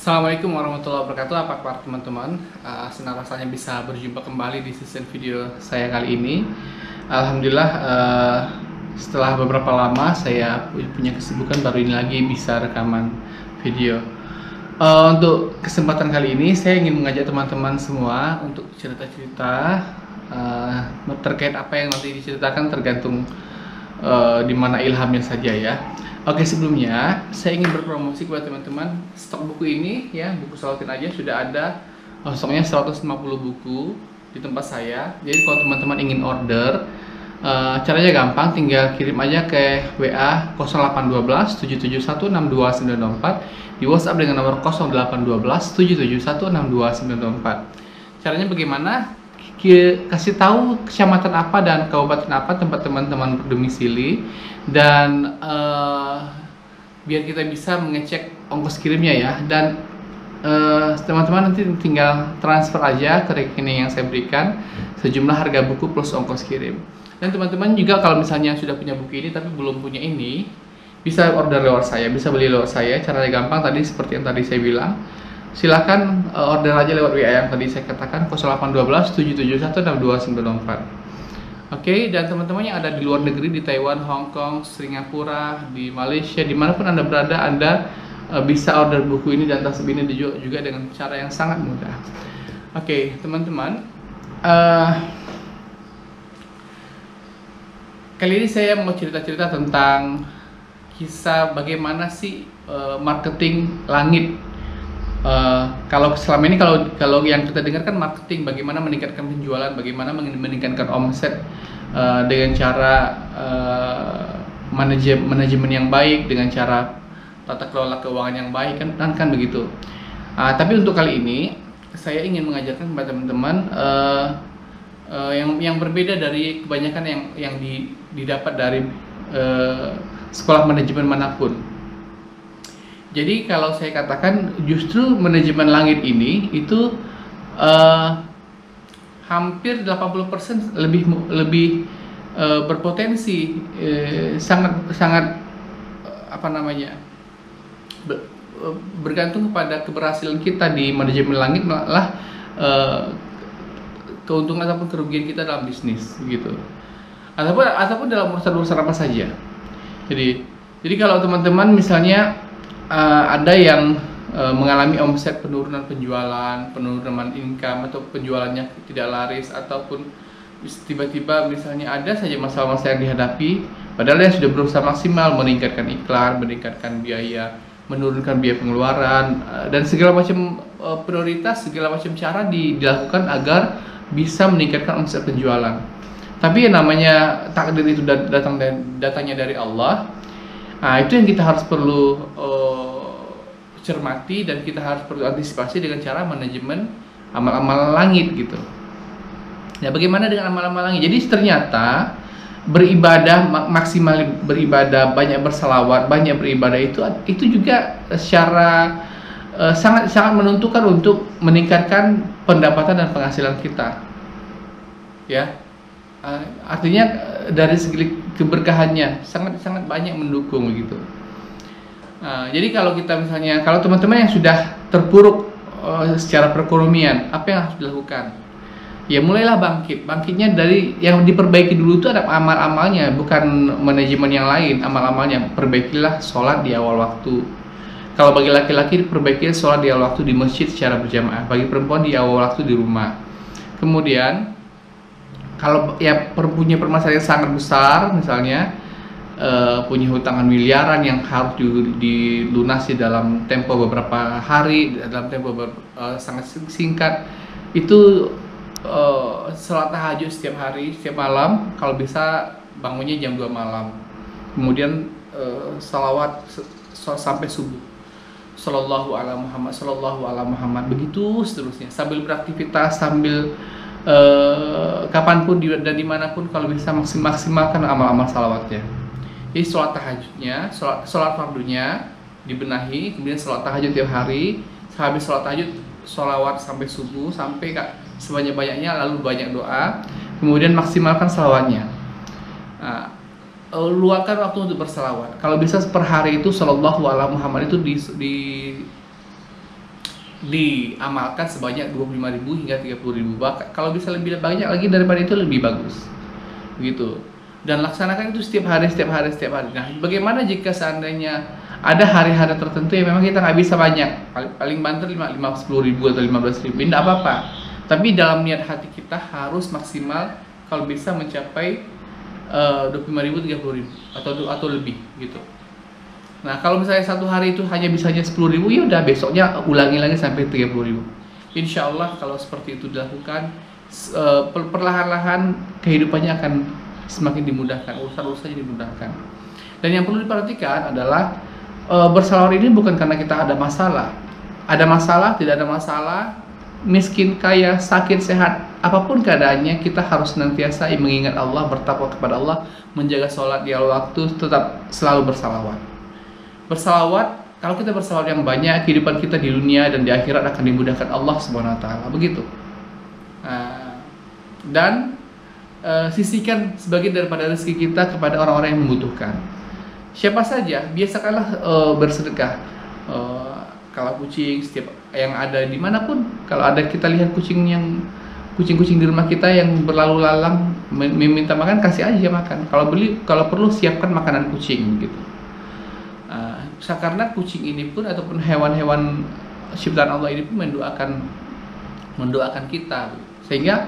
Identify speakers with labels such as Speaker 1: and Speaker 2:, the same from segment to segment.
Speaker 1: Assalamualaikum warahmatullahi wabarakatuh. Apa kabar teman-teman? Senang rasanya bisa berjumpa kembali di season video saya kali ini. Alhamdulillah, setelah beberapa lama saya punya kesibukan, baru ini lagi bisa rekaman video. Untuk kesempatan kali ini saya ingin mengajak teman-teman semua untuk cerita-cerita terkait apa yang nanti diceritakan, tergantung di mana ilhamnya saja ya. Oke, sebelumnya saya ingin berpromosi kepada teman-teman, stok buku ini ya, buku Salawatin aja sudah ada, stoknya 150 buku di tempat saya. Jadi kalau teman-teman ingin order, caranya gampang, tinggal kirim aja ke WA 0812 771 62924, di WhatsApp dengan nomor 0812 771 62924. Caranya bagaimana? Kasih tahu kecamatan apa dan kabupaten apa tempat teman-teman berdomisili, dan biar kita bisa mengecek ongkos kirimnya ya. Dan teman-teman nanti tinggal transfer aja ke rekening yang saya berikan sejumlah harga buku plus ongkos kirim. Dan teman-teman juga kalau misalnya sudah punya buku ini tapi belum punya ini, bisa order lewat saya, bisa beli lewat saya. Caranya gampang, tadi seperti yang tadi saya bilang. Silakan order aja lewat WA yang tadi saya katakan 0812 771 62924. Oke, dan teman-teman yang ada di luar negeri, di Taiwan, Hong Kong, Singapura, di Malaysia, dimanapun Anda berada, Anda bisa order buku ini dan tasbih ini juga dengan cara yang sangat mudah. Oke, teman-teman, kali ini saya mau cerita-cerita tentang kisah bagaimana sih marketing langit. Kalau selama ini kalau yang kita dengar kan marketing, bagaimana meningkatkan penjualan, bagaimana meningkatkan omset dengan cara manajemen yang baik, dengan cara tata kelola keuangan yang baik, kan begitu. Tapi untuk kali ini saya ingin mengajarkan kepada teman-teman yang berbeda dari kebanyakan yang didapat dari sekolah manajemen manapun. Jadi kalau saya katakan justru manajemen langit ini itu hampir 80% lebih berpotensi, sangat bergantung kepada keberhasilan kita di manajemen langit, malah keuntungan ataupun kerugian kita dalam bisnis gitu. Ataupun dalam urusan apa saja. Jadi kalau teman-teman misalnya ada yang mengalami omset penurunan penjualan, penurunan income, atau penjualannya tidak laris, ataupun tiba-tiba misalnya ada saja masalah-masalah yang dihadapi, padahal dia sudah berusaha maksimal meningkatkan iklan, meningkatkan biaya, menurunkan biaya pengeluaran, dan segala macam prioritas, segala macam cara dilakukan agar bisa meningkatkan omset penjualan. Tapi yang namanya takdir itu datangnya dari Allah. Itu yang kita harus perlu cermati, dan kita harus perlu antisipasi dengan cara manajemen amal-amal langit gitu. Nah, bagaimana dengan amal-amal langit? Jadi ternyata beribadah, maksimal beribadah, banyak berselawat, banyak beribadah itu juga secara sangat menentukan untuk meningkatkan pendapatan dan penghasilan kita. Ya. Artinya dari segi keberkahannya sangat banyak mendukung gitu. Jadi kalau kita misalnya, kalau teman-teman yang sudah terpuruk secara perekonomian, apa yang harus dilakukan? Ya mulailah bangkitnya dari yang diperbaiki dulu itu ada amal-amalnya, bukan manajemen yang lain. Amal-amalnya, perbaikilah sholat di awal waktu. Kalau bagi laki-laki, perbaiki sholat di awal waktu di masjid secara berjamaah. Bagi perempuan di awal waktu di rumah. Kemudian kalau ya punya permasalahan yang sangat besar, misalnya punya hutangan miliaran yang harus dilunasi dalam tempo beberapa hari, dalam tempo sangat singkat, itu sholat tahajud setiap hari, setiap malam, kalau bisa bangunnya jam 2 malam. Kemudian salawat sampai subuh, sallallahu ala Muhammad, sallallahu ala Muhammad, begitu seterusnya, sambil beraktivitas, sambil kapanpun dan dimanapun, kalau bisa maksimalkan amal-amal salawatnya. Jadi sholat tahajudnya, sholat fardunya dibenahi, kemudian sholat tahajud tiap hari, habis sholat tahajud sholawat sampai subuh, sampai sebanyak-banyaknya, lalu banyak doa, kemudian maksimalkan salawatnya. Luangkan waktu untuk bersalawat. Kalau bisa per hari itu sallallahu ala Muhammad itu diamalkan sebanyak 25.000 hingga 30.000. Bahkan kalau bisa lebih banyak lagi daripada itu lebih bagus. Begitu. Dan laksanakan itu setiap hari. Nah, bagaimana jika seandainya ada hari-hari tertentu yang memang kita nggak bisa banyak, paling banter 10.000 atau 15.000, tidak apa-apa. Tapi dalam niat hati kita harus maksimal kalau bisa mencapai 25.000, 30.000 atau lebih gitu. Nah, kalau misalnya satu hari itu hanya bisanya 10.000, ya udah besoknya ulangi lagi sampai 30.000. Insya Allah kalau seperti itu dilakukan, perlahan-lahan kehidupannya akan semakin dimudahkan, urusan-urusannya dimudahkan. Dan yang perlu diperhatikan adalah bersalawat ini bukan karena kita ada masalah. Ada masalah, tidak ada masalah, miskin, kaya, sakit, sehat, apapun keadaannya, kita harus senantiasa mengingat Allah, bertakwa kepada Allah, menjaga sholat di awal waktu, tetap selalu bersalawat. Bersalawat, kalau kita bersalawat yang banyak, kehidupan kita di dunia dan di akhirat akan dimudahkan Allah Subhanahu wa taala. Begitu. Dan sisihkan sebagian daripada rezeki kita kepada orang-orang yang membutuhkan. Siapa saja, biasakanlah bersedekah. Kalau kucing setiap yang ada dimanapun, kalau ada kita lihat kucing-kucing di rumah kita yang berlalu lalang meminta makan, kasih aja makan. Kalau perlu siapkan makanan kucing gitu. Karena kucing ini pun ataupun hewan-hewan ciptaan Allah ini pun mendoakan kita, sehingga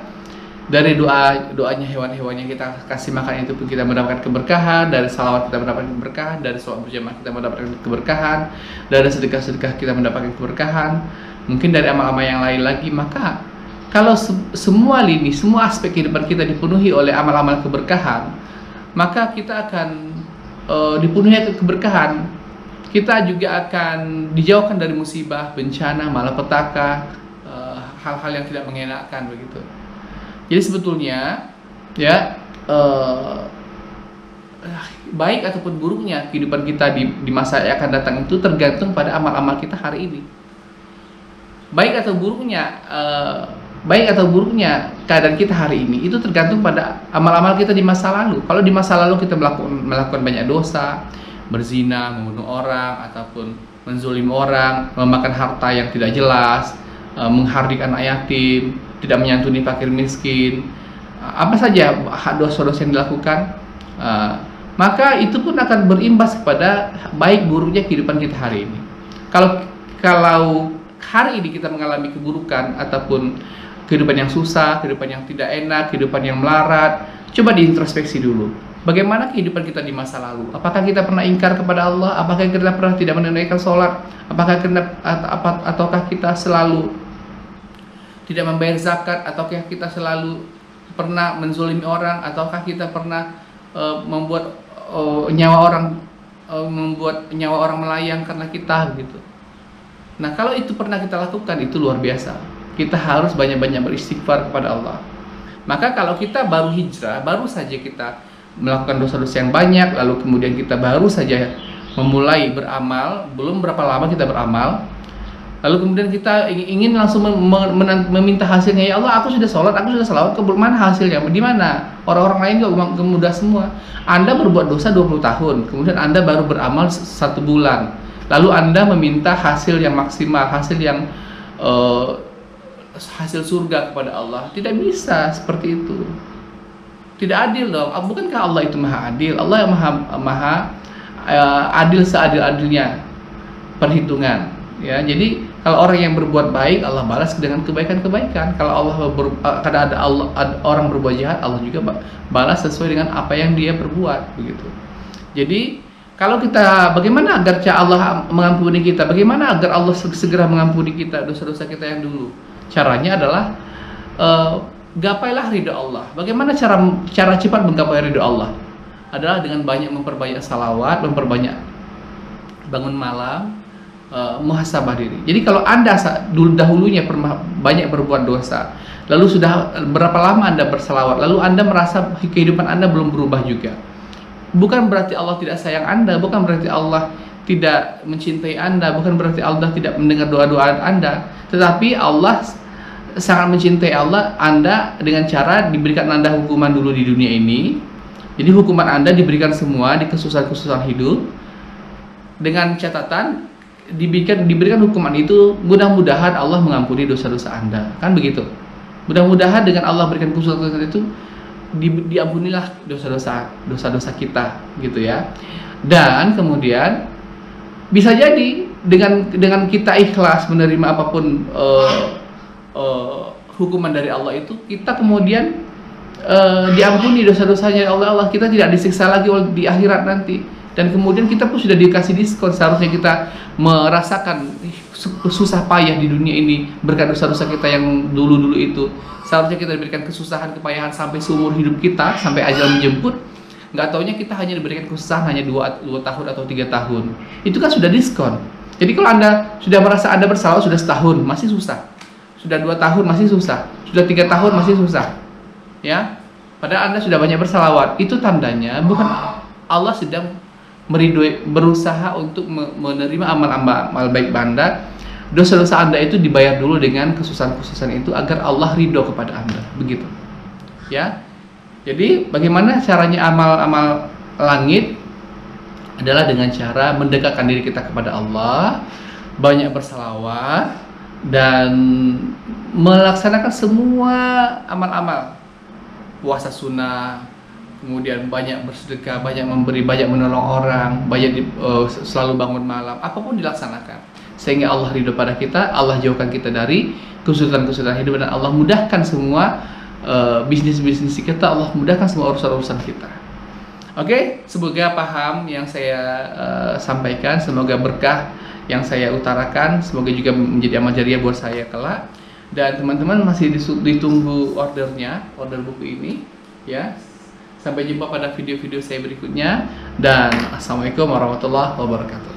Speaker 1: dari doanya hewan-hewan yang kita kasih makan itu pun kita mendapatkan keberkahan, dari salawat kita mendapatkan keberkahan, dari sholat berjamaah kita mendapatkan keberkahan, dari sedekah-sedekah kita mendapatkan keberkahan, mungkin dari amal-amal yang lain lagi. Maka kalau semua aspek kehidupan kita dipenuhi oleh amal-amal keberkahan, maka kita akan dipenuhi keberkahan. Kita juga akan dijauhkan dari musibah, bencana, malapetaka, hal-hal yang tidak mengenakan begitu. Jadi sebetulnya ya baik ataupun buruknya kehidupan kita di masa yang akan datang itu tergantung pada amal-amal kita hari ini. Baik atau buruknya keadaan kita hari ini itu tergantung pada amal-amal kita di masa lalu. Kalau di masa lalu kita melakukan banyak dosa, berzina, membunuh orang, ataupun menzulim orang, memakan harta yang tidak jelas, menghardik anak yatim, tidak menyantuni fakir miskin, apa saja dosa-dosa yang dilakukan, maka itu pun akan berimbas kepada baik buruknya kehidupan kita hari ini. Kalau hari ini kita mengalami keburukan ataupun kehidupan yang susah, kehidupan yang tidak enak, kehidupan yang melarat, coba diintrospeksi dulu. Bagaimana kehidupan kita di masa lalu? Apakah kita pernah ingkar kepada Allah? Apakah kita pernah tidak menunaikan sholat? Ataukah kita selalu tidak membayar zakat? Ataukah kita selalu pernah menzolimi orang? Ataukah kita pernah membuat nyawa orang melayang karena kita gitu? Nah, kalau itu pernah kita lakukan, itu luar biasa. Kita harus banyak-banyak beristighfar kepada Allah. Maka kalau kita baru hijrah, baru saja kita melakukan dosa-dosa yang banyak, lalu kemudian kita baru saja memulai beramal, belum berapa lama kita beramal, lalu kemudian kita ingin langsung meminta hasilnya. Ya Allah, aku sudah sholat, aku sudah salawat, mana hasilnya? Di mana? Orang-orang lain juga mudah semua. Anda berbuat dosa 20 tahun, kemudian Anda baru beramal 1 bulan, lalu Anda meminta hasil yang maksimal, hasil surga kepada Allah. Tidak bisa seperti itu. Tidak adil dong. Bukankah Allah itu maha adil? Allah yang maha adil seadil-adilnya perhitungan. Ya, jadi kalau orang yang berbuat baik, Allah balas dengan kebaikan-kebaikan. Kalau ada orang berbuat jahat, Allah juga balas sesuai dengan apa yang dia perbuat, begitu. Jadi bagaimana agar Allah mengampuni kita? Bagaimana agar Allah segera mengampuni kita dosa-dosa kita yang dulu? Caranya adalah gapailah ridha Allah. Bagaimana cara cepat menggapai ridha Allah? Adalah dengan banyak memperbanyak salawat, memperbanyak bangun malam, muhasabah diri. Jadi kalau Anda dahulunya pernah banyak berbuat dosa, lalu sudah berapa lama Anda bersalawat, lalu Anda merasa kehidupan Anda belum berubah juga, bukan berarti Allah tidak sayang Anda, bukan berarti Allah tidak mencintai Anda, bukan berarti Allah tidak mendengar doa-doa Anda, tetapi Allah sangat mencintai Anda dengan cara diberikan Anda hukuman dulu di dunia ini. Jadi hukuman Anda diberikan semua di kesusahan-kesusahan hidup, dengan catatan diberikan hukuman itu, mudah-mudahan Allah mengampuni dosa-dosa Anda, kan begitu. Mudah-mudahan dengan Allah berikan kesulitan itu diampunilah dosa-dosa kita, gitu ya. Dan kemudian bisa jadi dengan kita ikhlas menerima apapun hukuman dari Allah itu, kita kemudian diampuni dosa-dosanya Allah, kita tidak disiksa lagi di akhirat nanti. Dan kemudian kita pun sudah dikasih diskon. Seharusnya kita merasakan susah payah di dunia ini berkat dosa-dosa kita yang dulu-dulu itu. Seharusnya kita diberikan kesusahan, kepayahan sampai seumur hidup kita, sampai ajal menjemput. Nggak taunya kita hanya diberikan kesusahan hanya 2 tahun atau 3 tahun. Itu kan sudah diskon. Jadi kalau Anda sudah merasa Anda bersalah sudah setahun, masih susah. Sudah 2 tahun masih susah. Sudah 3 tahun masih susah. Ya, padahal Anda sudah banyak bersalawat. Itu tandanya bukan Allah sedang berusaha untuk menerima amal-amal baik Anda. Dosa-dosa Anda itu dibayar dulu dengan kesusahan-kesusahan itu agar Allah ridho kepada Anda, begitu. Ya. Jadi bagaimana caranya amal-amal langit adalah dengan cara mendekatkan diri kita kepada Allah, banyak bersalawat dan melaksanakan semua amal-amal, puasa sunnah, kemudian banyak bersedekah, banyak memberi, banyak menolong orang, banyak selalu bangun malam, apapun dilaksanakan sehingga Allah ridho pada kita, Allah jauhkan kita dari kesulitan-kesulitan hidup, dan Allah mudahkan semua bisnis-bisnis kita, Allah mudahkan semua urusan-urusan kita. Oke, semoga paham yang saya sampaikan, semoga berkah yang saya utarakan, semoga juga menjadi amal jariah buat saya kelak. Dan teman-teman masih ditunggu order buku ini, ya. Sampai jumpa pada video-video saya berikutnya, dan assalamualaikum warahmatullahi wabarakatuh.